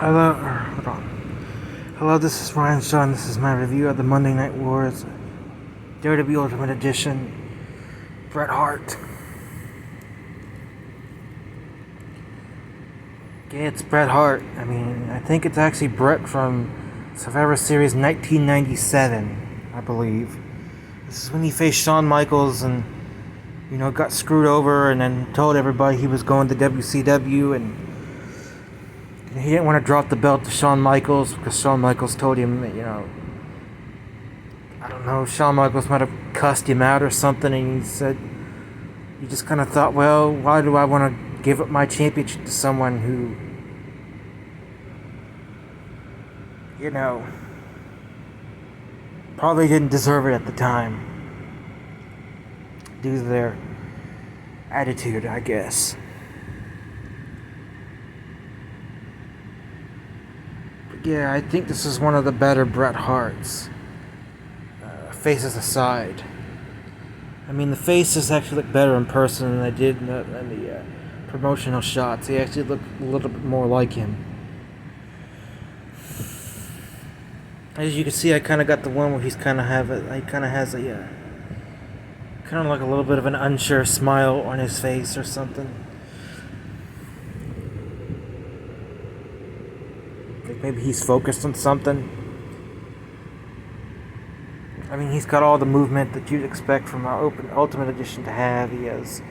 Hold on. Hello, this is Ryan Shawn. This is my review of the Monday Night Wars WWE Ultimate Edition. Bret Hart. Yeah, it's Bret Hart. I think it's actually Bret from Survivor Series 1997, I believe. This is when he faced Shawn Michaels and, got screwed over and then told everybody he was going to WCW, and he didn't want to drop the belt to Shawn Michaels because Shawn Michaels told him, I don't know, Shawn Michaels might have cussed him out or something, and he said, he just kind of thought, well, why do I want to give up my championship to someone who, probably didn't deserve it at the time, due to their attitude, I guess. But yeah, I think this is one of the better Bret Harts, faces aside. The faces actually look better in person than they did in the promotional shots. They actually look a little bit more like him. As you can see, I kind of got the one where he kind of has a kind of like a little bit of an unsure smile on his face or something. Like maybe he's focused on something. He's got all the movement that you'd expect from our Ultimate Edition to have. He has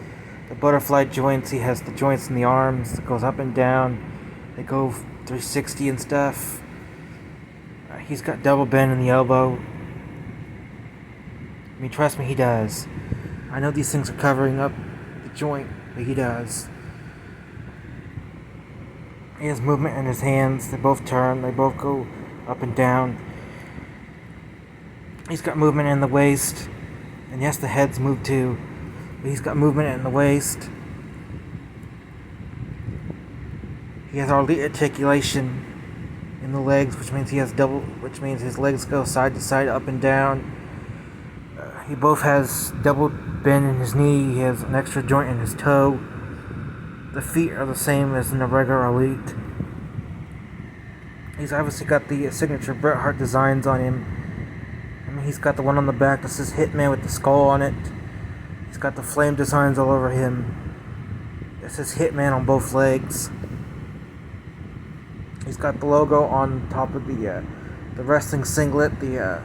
the butterfly joints. He has the joints in the arms that goes up and down. They go 360 and stuff. He's got double bend in the elbow. Trust me, he does. I know these things are covering up the joint, but he does. He has movement in his hands. They both turn. They both go up and down. He's got movement in the waist. And yes, the head's moved too. But he's got movement in the waist. He has articulation in the legs, which means which means his legs go side to side, up and down. He both has double bend in his knee. He has an extra joint in his toe. The feet are the same as in the regular Elite. He's obviously got the signature Bret Hart designs on him. He's got the one on the back that says Hitman with the skull on it. He's got the flame designs all over him. It says Hitman on both legs. He's got the logo on top of the wrestling singlet, the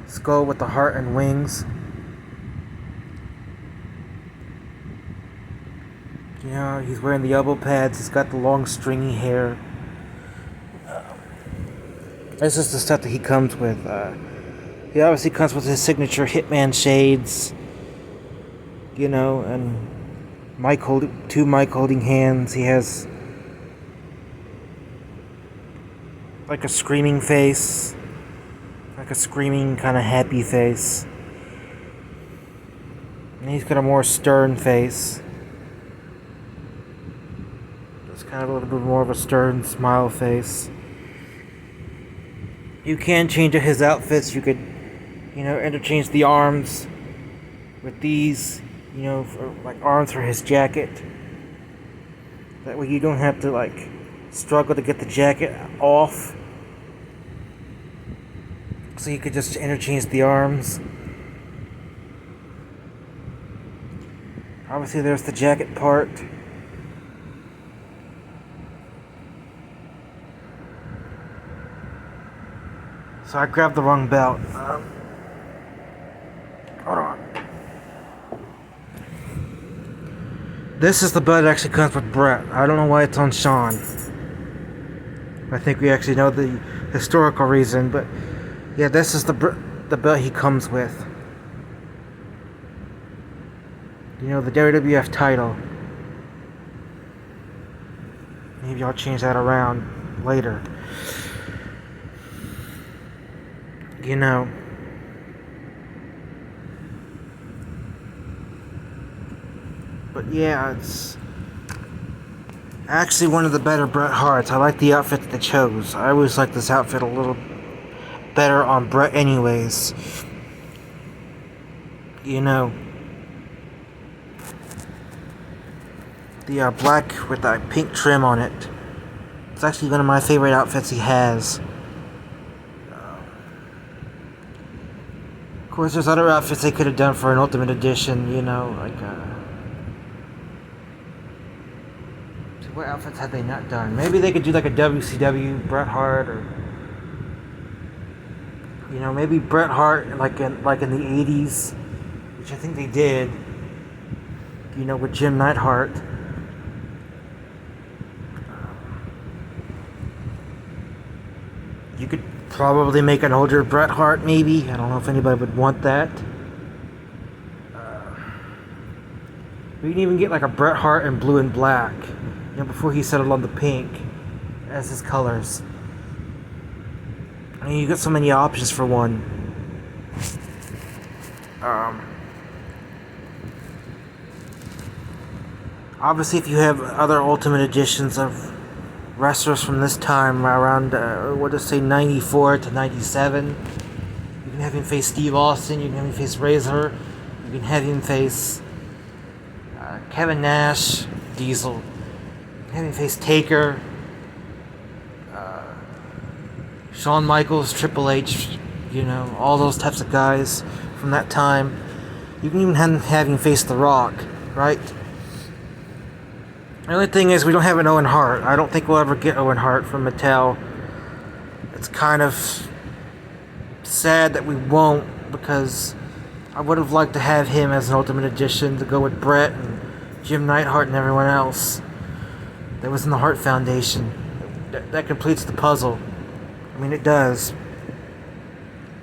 skull with the heart and wings. He's wearing the elbow pads. He's got the long stringy hair. This is the stuff that he comes with. He obviously comes with his signature Hitman shades. And two mic holding hands. He has like a screaming face. Like a screaming kind of happy face. And he's got a more stern face. It's kind of a little bit more of a stern smile face. You can change his outfits. You could, interchange the arms with these, for, like arms for his jacket. That way you don't have to struggle to get the jacket off. So you could just interchange the arms. Obviously there's the jacket part. So I grabbed the wrong belt. Hold on. This is the belt that actually comes with Bret. I don't know why it's on Shawn. I think we actually know the historical reason, but yeah, this is the belt he comes with. The WWF title. Maybe I'll change that around later. But yeah, it's actually one of the better Bret Harts. I like the outfit that they chose. I always like this outfit a little better on Bret anyways. The black with the pink trim on it. It's actually one of my favorite outfits he has. Of course, there's other outfits they could have done for an Ultimate Edition, you know, like, see, what outfits had they not done? Maybe they could do like a WCW Bret Hart, or, you know, maybe Bret Hart like in the 80s, which I think they did, you know, with Jim Neidhart. You could probably make an older Bret Hart, maybe. I don't know if anybody would want that. We can even get like a Bret Hart in blue and black, you know, before he settled on the pink as his colors. I mean, you got so many options for one. Obviously, if you have other Ultimate Editions of wrestlers from this time, around, what to say, 94 to 97, you can have him face Steve Austin, you can have him face Razor, you can have him face Kevin Nash, Diesel, you can have him face Taker, Shawn Michaels, Triple H, you know, all those types of guys from that time. You can even have him face The Rock, right? The only thing is, we don't have an Owen Hart. I don't think we'll ever get Owen Hart from Mattel. It's kind of sad that we won't, because I would have liked to have him as an Ultimate Edition to go with Bret and Jim Neidhart and everyone else that was in the Hart Foundation. That completes the puzzle. I mean, it does.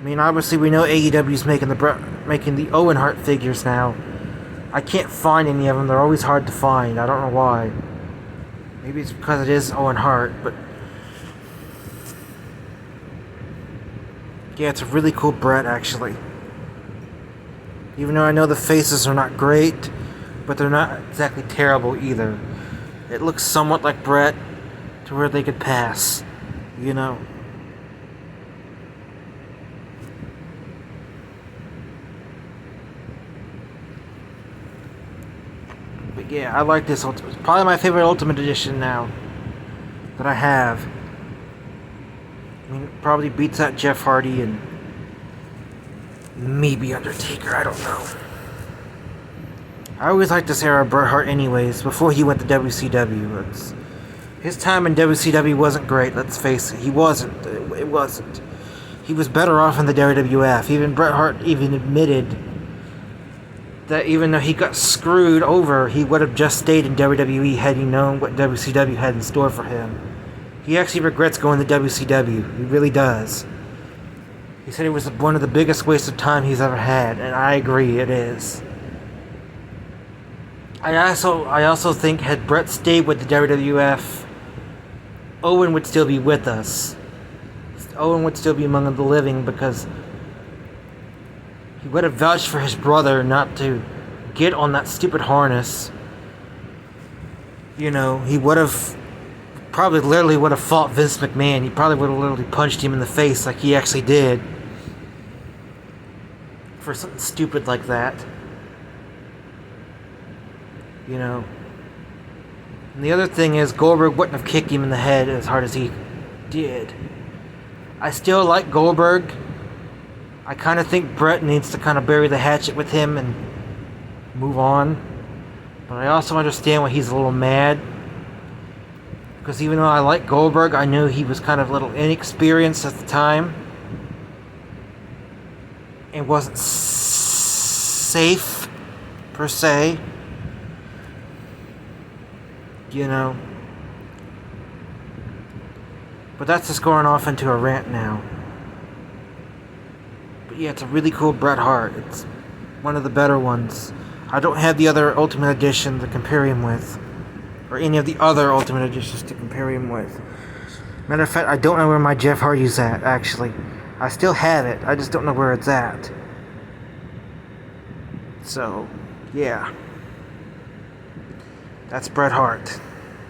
I mean, obviously we know AEW's making the Owen Hart figures now. I can't find any of them. They're always hard to find. I don't know why. Maybe it's because it is Owen Hart, but yeah, it's a really cool Bret, actually. Even though I know the faces are not great, but they're not exactly terrible either. It looks somewhat like Bret to where they could pass, you know. But yeah, I like this. It's probably my favorite Ultimate Edition now that I have. I mean, it probably beats out Jeff Hardy and maybe Undertaker. I don't know. I always liked this era of Bret Hart anyways, before he went to WCW. His time in WCW wasn't great, let's face it. He wasn't. It wasn't. He was better off in the WWF. Even Bret Hart even admitted that even though he got screwed over, he would have just stayed in WWE had he known what WCW had in store for him. He actually regrets going to WCW. He really does. He said it was one of the biggest wastes of time he's ever had, and I agree, it is. I also think had Bret stayed with the WWF, Owen would still be with us. Owen would still be among the living, because he would have vouched for his brother not to get on that stupid harness. You know, he would have probably literally would have fought Vince McMahon. He probably would have literally punched him in the face like he actually did for something stupid like that. You know. And the other thing is, Goldberg wouldn't have kicked him in the head as hard as he did. I still like Goldberg. I kind of think Bret needs to kind of bury the hatchet with him and move on. But I also understand why he's a little mad. Because even though I like Goldberg, I knew he was kind of a little inexperienced at the time. And wasn't safe, per se. You know. But that's just going off into a rant now. But yeah, it's a really cool Bret Hart. It's one of the better ones. I don't have the other Ultimate Edition to compare him with. Or any of the other Ultimate Editions to compare him with. Matter of fact, I don't know where my Jeff Hardy's at, actually. I still have it, I just don't know where it's at. So, yeah. That's Bret Hart.